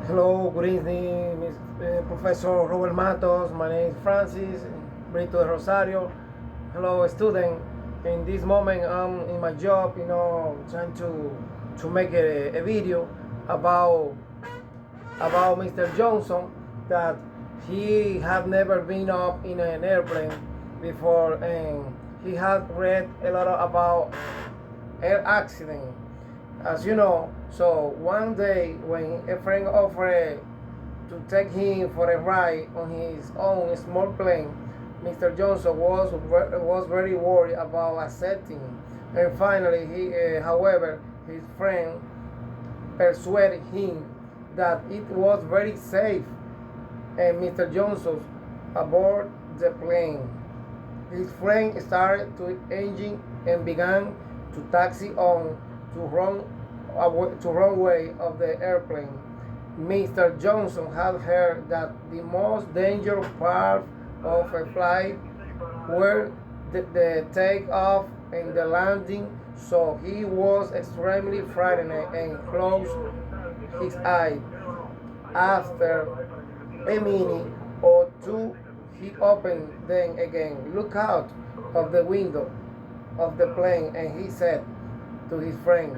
Hello, good evening, Professor Robert Matos. My name is Francis Brito de Rosario. Hello, student. In this moment, I'm in my job, trying to make a video about Mr. Johnson, that he had never been up in an airplane before, and he had read a lot about air accident, as you know. So one day when a friend offered to take him for a ride on his own small plane, Mr. Johnson was very worried about accepting. And finally, however, his friend persuaded him that it was very safe, and Mr. Johnson aboard the plane. His friend started to engine and began to taxi on to runway of the airplane. Mr. Johnson had heard that the most dangerous part of a flight were the takeoff and the landing, so he was extremely frightened and closed his eyes. After a minute or two, he opened them again, looked out of the window of the plane, and he said to his friend,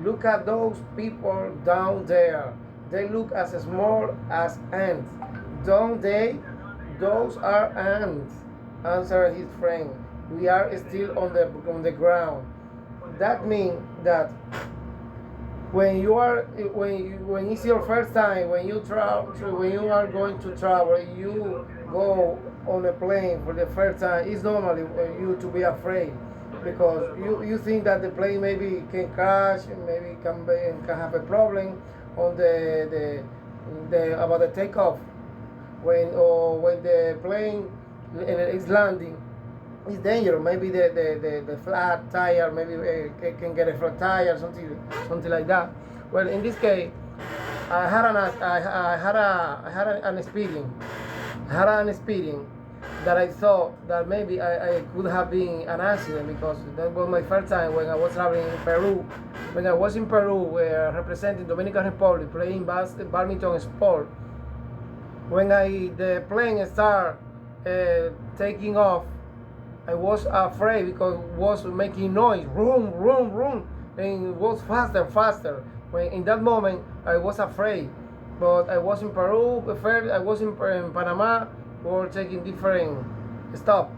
"Look at those people down there. They look as small as ants, don't they?" "Those are ants," answered his friend. "We are still on the ground." That means that when it's your first time, when you are going to travel, you go on a plane for the first time, it's normally you to be afraid, because you think that the plane maybe can crash, maybe can have a problem on the about the takeoff, when the plane is landing. It's dangerous. Maybe the flat tire, maybe can get a flat tire, something like that. Well, in this case, I had an experience. I had an experience that I thought that maybe I could have been an accident, because that was my first time when I was traveling in Peru. When I was in Peru, representing Dominican Republic, playing badminton sport. When the plane started taking off, I was afraid because it was making noise, room, room, room, and it was faster. When in that moment I was afraid, but I was in Peru. First I was in Panama. We were taking different stop,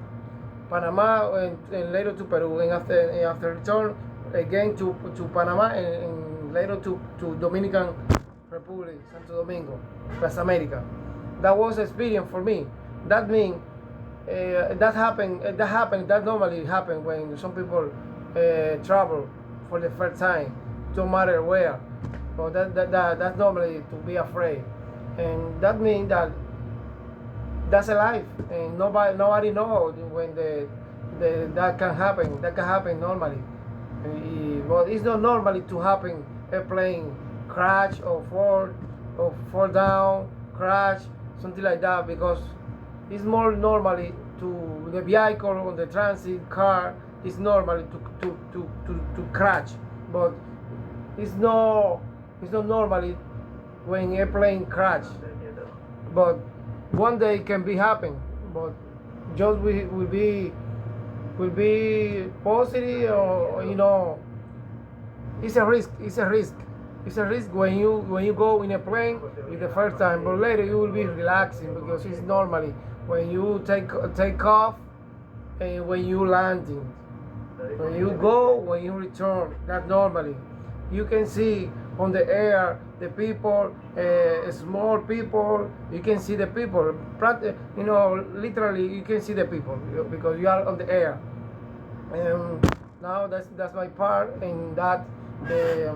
Panama and later to Peru, and after return again to Panama, and later to Dominican Republic, Santo Domingo, Plaza America. That was experience for me. That means that normally happen when some people travel for the first time, no matter where. So that's normally to be afraid, and that means that that's a life, and nobody knows when that can happen. That can happen normally, but it's not normally to happen a plane crash or fall down, crash, something like that, because it's more normally to the vehicle on the transit car is normally to crash, but it's not normally when airplane crash. But one day can be happen, but just will be positive, or it's a risk. It's a risk when you go in a plane with the first time, but later you will be relaxing, because it's normally when you take off and when you landing, when you go, when you return. That normally you can see on the air the people, small people. You can see the people. Literally you can see the people because you are on the air. And now that's my part in that. The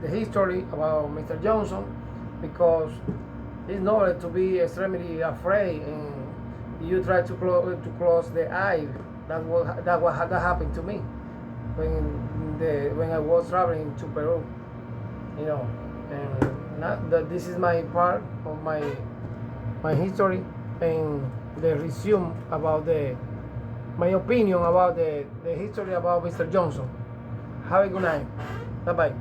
history about Mr. Johnson, because it's not to be extremely afraid and you try to close the eye. That happened to me when I was traveling to Peru, and this is my part of my history, and the resume about my opinion about the history about Mr. Johnson. Have a good night. Bye bye.